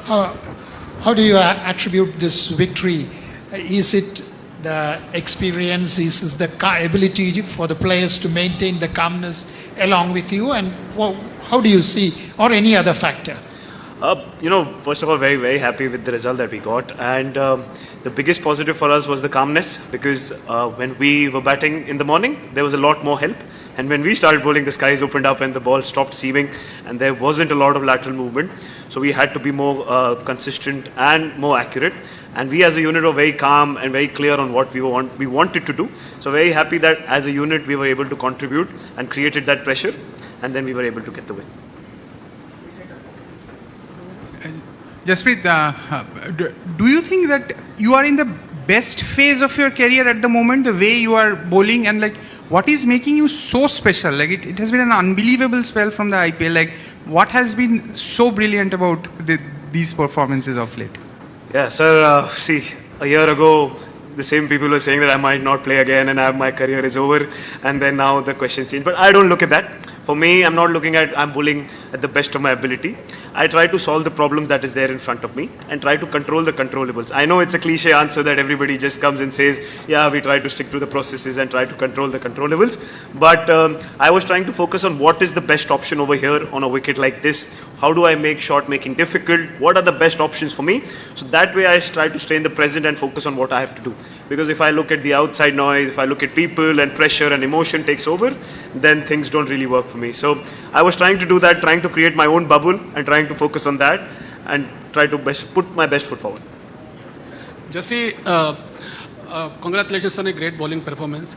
How, how do you attribute this victory? Is it the experience? Is it the ability for the players to maintain the calmness along with you? And how do you see, or any other factor? First of all, very, very happy with the result that we got. And the biggest positive for us was the calmness, because when we were batting in the morning, there was a lot more help. And when we started bowling, the skies opened up and the ball stopped seaming and there wasn't a lot of lateral movement. So we had to be more consistent and more accurate. And we as a unit were very calm and very clear on what we wanted to do. So very happy that as a unit we were able to contribute and created that pressure, and then we were able to get the win. Jasprit, do you think that you are in the best phase of your career at the moment, the way you are bowling, and like what is making you so special? Like it has been an unbelievable spell from the IPL. Like what has been so brilliant about these performances of late? Yeah, sir, see, a year ago, the same people were saying that I might not play again and my career is over, and then now the questions change. But I don't look at that. For me, I'm not looking at, I'm bowling at the best of my ability. I try to solve the problems that is there in front of me and try to control the controllables. I know it's a cliche answer that everybody just comes and says, yeah, we try to stick to the processes and try to control the controllables. But I was trying to focus on what is the best option over here on a wicket like this. How do I make shot making difficult? What are the best options for me? So that way I try to stay in the present and focus on what I have to do. Because if I look at the outside noise, if I look at people and pressure and emotion takes over, then things don't really work for me. So I was trying to do that, trying to create my own bubble and trying to focus on that and try to put my best foot forward. Jesse, congratulations on a great bowling performance.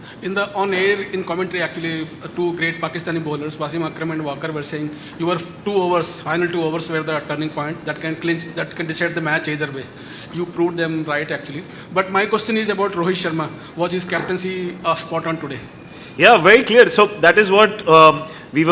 On air, in commentary, actually, two great Pakistani bowlers, Wasim Akram and Walker, were saying you were final 2 overs were the turning point that can decide the match either way. You proved them right, actually. But my question is about Rohit Sharma. Was his captaincy spot on today? Yeah, very clear. So that is what we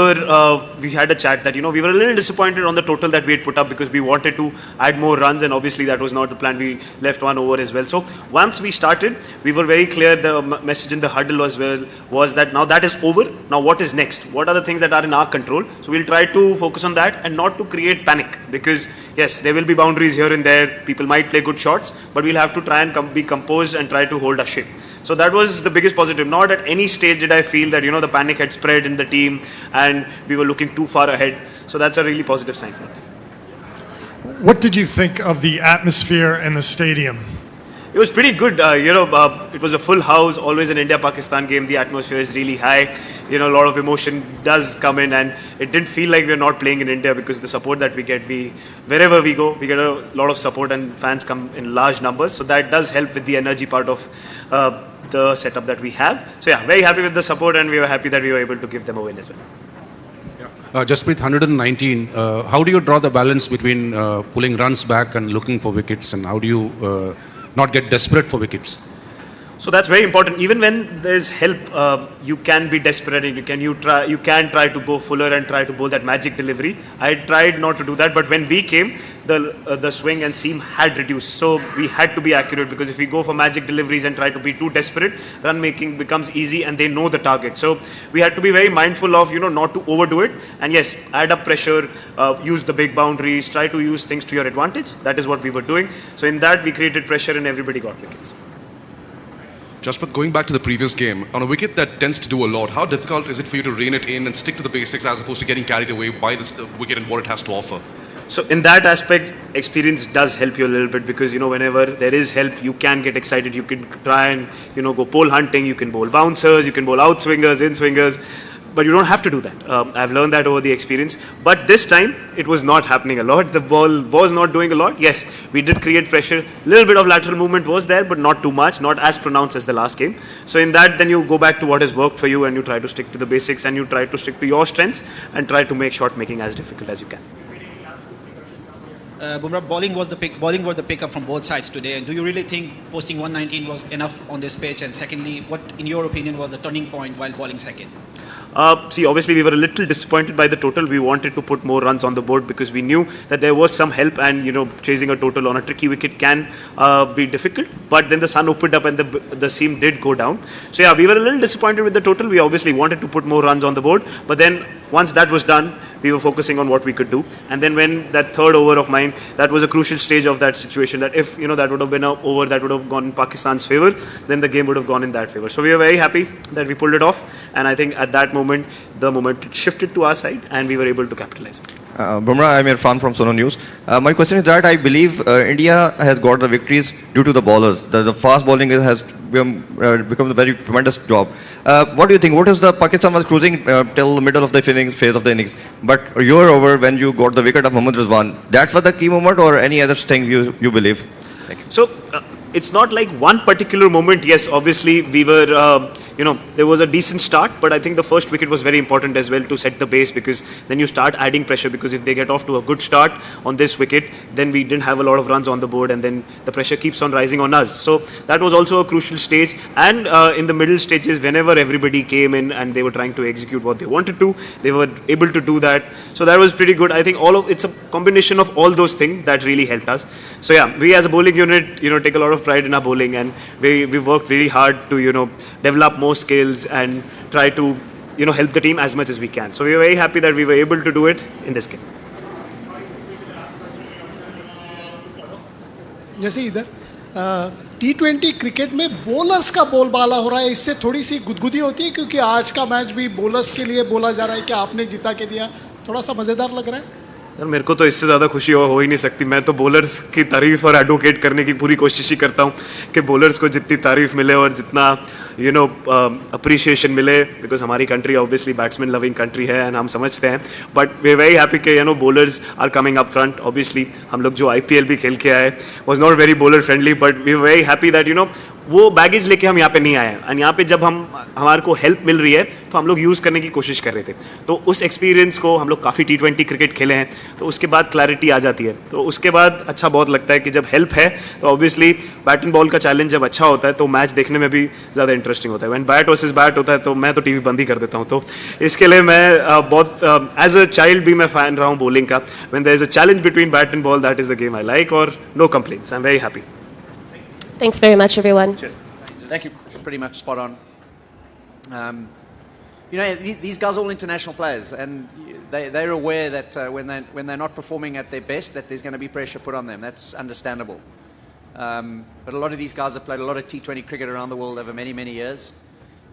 had a chat that, we were a little disappointed on the total that we had put up because we wanted to add more runs, and obviously that was not the plan. We left 1 over as well. So once we started, we were very clear. The message in the huddle as well was that now that is over. Now what is next? What are the things that are in our control? So we'll try to focus on that and not to create panic, because yes, there will be boundaries here and there. People might play good shots, but we'll have to try and be composed and try to hold our shape. So that was the biggest positive. Not at any stage did I feel that, the panic had spread in the team and we were looking too far ahead. So that's a really positive sign for us. What did you think of the atmosphere in the stadium? It was pretty good. It was a full house, always an India-Pakistan game. The atmosphere is really high. A lot of emotion does come in, and it didn't feel like we're not playing in India because the support that we get, wherever we go, we get a lot of support and fans come in large numbers. So that does help with the energy part of the setup that we have. So yeah, very happy with the support, and we were happy that we were able to give them a win as well. Jasprit, 119. How do you draw the balance between pulling runs back and looking for wickets, and how do you not get desperate for wickets? So that's very important. Even when there's help, you can be desperate and you can try to go fuller and try to bowl that magic delivery. I tried not to do that, but when we came, the swing and seam had reduced. So we had to be accurate, because if we go for magic deliveries and try to be too desperate, run making becomes easy and they know the target. So we had to be very mindful of, not to overdo it. And yes, add up pressure, use the big boundaries, try to use things to your advantage. That is what we were doing. So in that, we created pressure and everybody got wickets. Jasprit, going back to the previous game, on a wicket that tends to do a lot, how difficult is it for you to rein it in and stick to the basics as opposed to getting carried away by this wicket and what it has to offer? So in that aspect, experience does help you a little bit, because, whenever there is help, you can get excited. You can try and, go pole hunting, you can bowl bouncers, you can bowl out swingers, in swingers. But you don't have to do that. I've learned that over the experience. But this time, it was not happening a lot. The ball was not doing a lot. Yes, we did create pressure. A little bit of lateral movement was there, but not too much, not as pronounced as the last game. So in that, then you go back to what has worked for you and you try to stick to the basics and you try to stick to your strengths and try to make shot making as difficult as you can. Bumrah, bowling was the pickup from both sides today. Do you really think posting 119 was enough on this pitch? And secondly, what, in your opinion, was the turning point while bowling second? See, obviously we were a little disappointed by the total. We wanted to put more runs on the board because we knew that there was some help, and chasing a total on a tricky wicket can be difficult. But then the sun opened up and the seam did go down. So yeah, we were a little disappointed with the total. We obviously wanted to put more runs on the board, but then once that was done, we were focusing on what we could do. And then when that third over of mine, that was a crucial stage of that situation, that if, that would have been an over that would have gone in Pakistan's favor, then the game would have gone in that favor. So we were very happy that we pulled it off. And I think at that moment, the moment shifted to our side and we were able to capitalize. Bumrah, I'm Irfan from Sono News. My question is that I believe India has got the victories due to the bowlers. The fast bowling has become a very tremendous job. What do you think? What is the Pakistan was cruising till the middle of the phase of the innings, but your over when you got the wicket of Mohammad Rizwan, that was the key moment, or any other thing you believe? Thank you. So it's not like one particular moment. Yes, obviously we were, there was a decent start, but I think the first wicket was very important as well to set the base, because then you start adding pressure, because if they get off to a good start on this wicket, then we didn't have a lot of runs on the board, and then the pressure keeps on rising on us. So that was also a crucial stage. And in the middle stages, whenever everybody came in and they were trying to execute what they wanted to, they were able to do that. So that was pretty good. I think it's a combination of all those things that really helped us. So yeah, we as a bowling unit, take a lot of pride in our bowling, and we worked really hard to, develop more skills and try to, help the team as much as we can. So we were very happy that we were able to do it in this game. जैसे इधर T20 cricket में bowlers का बोलबाला हो रहा है, इससे थोड़ी सी गुदगुदी होती है, क्योंकि आज का मैच भी बॉलर्स के लिए बोला जा रहा है कि आपने जिता के दिया, थोड़ा सा मज़ेदार लग रहा है. सर मेरे को तो इससे ज़्यादा खुशी हो ही नहीं सकती. मैं तो बॉलर्स की तारीफ़ और एडवोकेट करने की पूरी कोशिश ही करता हूँ कि बॉलर्स को जितनी तारीफ़ मिले और जितना अप्रिशिएशन मिले, बिकॉज हमारी country obviously batsman loving country है एंड हम समझते हैं. But we are very happy कि bowlers are coming up front. Obviously हम लोग जो IPL भी खेल के आए was not very bowler friendly, but we are very happy that वो बैगेज लेके हम यहाँ पे नहीं आए हैं, एंड यहाँ पे जब हमारे को हेल्प मिल रही है तो हम लोग यूज़ करने की कोशिश कर रहे थे. तो उस एक्सपीरियंस को हम लोग काफ़ी T20 क्रिकेट खेले हैं, तो उसके बाद क्लैरिटी आ जाती है. तो उसके बाद अच्छा बहुत लगता है कि जब हेल्प है तो ऑब्वियसली बैट एंड बॉल का चैलेंज जब अच्छा होता है तो मैच देखने में भी ज़्यादा इंटरेस्टिंग होता है. व्हेन बैट वर्सेस बैट होता है तो मैं तो टीवी बंद ही कर देता हूँ. तो इसके लिए मैं बहुत एज अ चाइल्ड भी मैं फ़ैन रहा हूँ बॉलिंग का. When there is a challenge between bat and ball, that is the game I like, और no complaints. I am very happy. Thanks very much, everyone. Thank you. Pretty much spot on. These guys are all international players, and they're aware that when they're not performing at their best, that there's going to be pressure put on them. That's understandable. But a lot of these guys have played a lot of T20 cricket around the world over many, many years,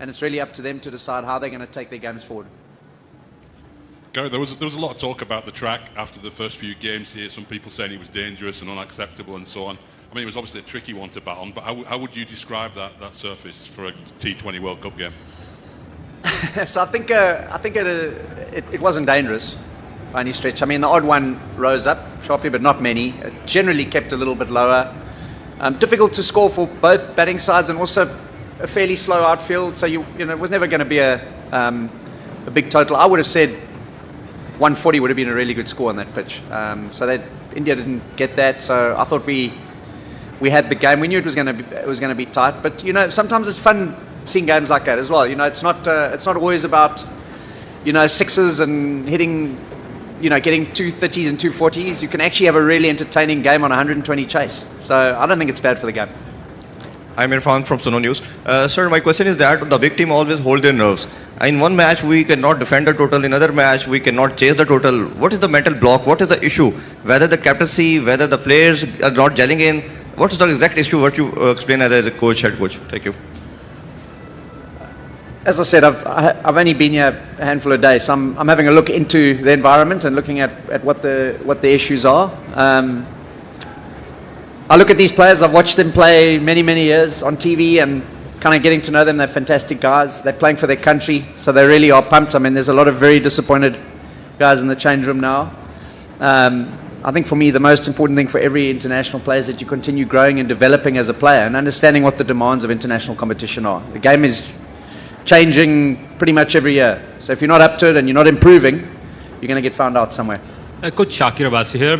and it's really up to them to decide how they're going to take their games forward. Gary, there was a lot of talk about the track after the first few games here. Some people saying it was dangerous and unacceptable and so on. I mean, it was obviously a tricky one to bat on, but how would you describe that surface for a T20 World Cup game? So I think it wasn't dangerous by any stretch. I mean, the odd one rose up sharply, but not many. It generally kept a little bit lower. Difficult to score for both batting sides, and also a fairly slow outfield. So it was never going to be a big total. I would have said 140 would have been a really good score on that pitch. So that India didn't get that. So I thought we had the game. We knew it was going to be tight, but sometimes it's fun seeing games like that as well. It's not always about sixes and hitting, getting 230s and 240s. You can actually have a really entertaining game on 120 chase. So I don't think it's bad for the game. I'm Irfan from Sono News. Sir, my question is that the big team always hold their nerves. In one match, we cannot defend the total. In another match, we cannot chase the total. What is the mental block? What is the issue? Whether the captaincy, whether the players are not gelling in. What is the exact issue? What you explain as a coach, head coach? Thank you. As I said, I've only been here a handful of days. So I'm having a look into the environment and looking at what the issues are. I look at these players. I've watched them play many years on TV and kind of getting to know them. They're fantastic guys. They're playing for their country, so they really are pumped. I mean, there's a lot of very disappointed guys in the change room now. I think for me, the most important thing for every international player is that you continue growing and developing as a player and understanding what the demands of international competition are. The game is changing pretty much every year. So if you're not up to it and you're not improving, you're going to get found out somewhere. Coach Shakir Abbasi here.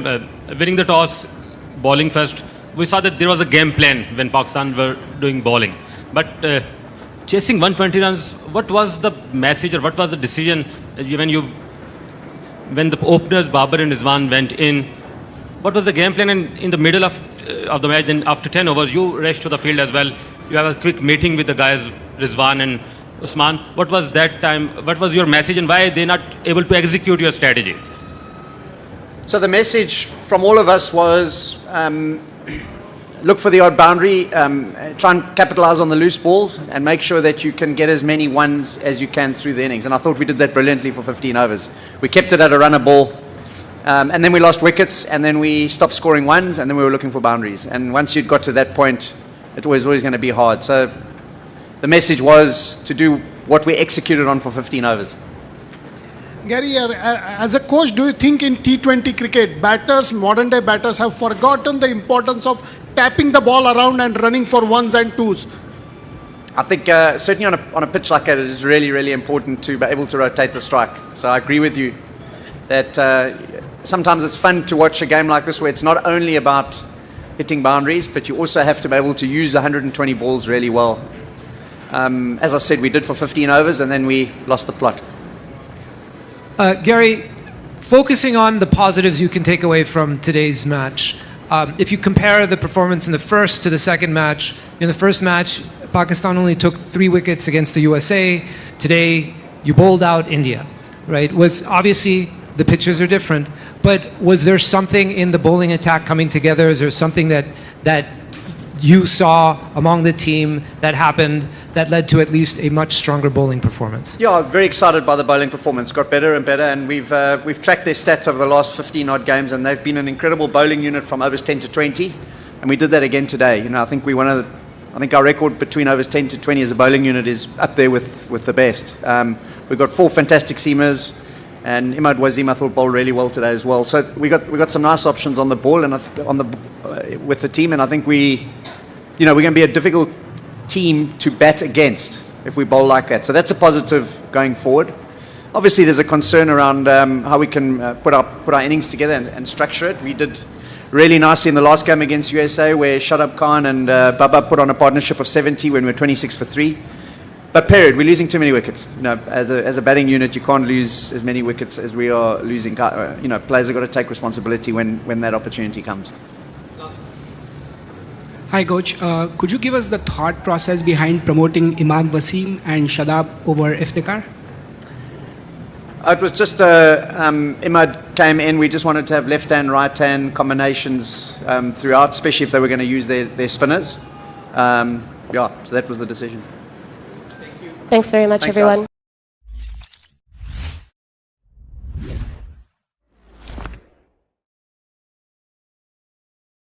Winning the toss, bowling first. We saw that there was a game plan when Pakistan were doing bowling. But chasing 120 runs, what was the message or what was the decision when the openers Babar and Rizwan went in? What was the game plan? And in the middle of the match, and after 10 overs, you rushed to the field as well. You have a quick meeting with the guys, Rizwan and Usman, what was that time? What was your message and why they not able to execute your strategy? So the message from all of us was look for the odd boundary, try and capitalize on the loose balls, and make sure that you can get as many ones as you can through the innings. And I thought we did that brilliantly for 15 overs. We kept it at a runner ball, and then we lost wickets, and then we stopped scoring ones, and then we were looking for boundaries. And once you'd got to that point, it was always going to be hard. So the message was to do what we executed on for 15 overs. Gary, as a coach, do you think in T20 cricket, batters, modern day batters have forgotten the importance of tapping the ball around and running for ones and twos? I think certainly on a pitch like that, it is really, really important to be able to rotate the strike. So I agree with you that sometimes it's fun to watch a game like this where it's not only about hitting boundaries, but you also have to be able to use 120 balls really well. As I said, we did for 15 overs and then we lost the plot. Gary, focusing on the positives you can take away from today's match, if you compare the performance in the first to the second match, in the first match, Pakistan only took 3 wickets against the USA. Today, you bowled out India, right? Was obviously the pitches are different, but was there something in the bowling attack coming together? Is there something that you saw among the team that happened that led to at least a much stronger bowling performance? Yeah, I was very excited by the bowling performance. Got better and better, and we've tracked their stats over the last 15 odd games, and they've been an incredible bowling unit from overs 10 to 20, and we did that again today. You know, I think our record between overs 10 to 20 as a bowling unit is up there with the best. We've got 4 fantastic seamers, and Imad Wasim I thought bowled really well today as well. So we got some nice options on the ball and with the team, and I think we're going to be a difficult team to bat against if we bowl like that. So that's a positive going forward. Obviously, there's a concern around how we can put our innings together and structure it. We did really nicely in the last game against USA, where Shadab Khan and Baba put on a partnership of 70 when we were 26 for 3. But period, we're losing too many wickets. You know, as a batting unit, you can't lose as many wickets as we are losing. Players have got to take responsibility when that opportunity comes. Hi Coach, could you give us the thought process behind promoting Imad Wasim and Shadab over Iftikhar? It was just Imad came in, we just wanted to have left hand, right hand combinations throughout, especially if they were going to use their spinners. So that was the decision. Thanks very much, Thanks, everyone. guys.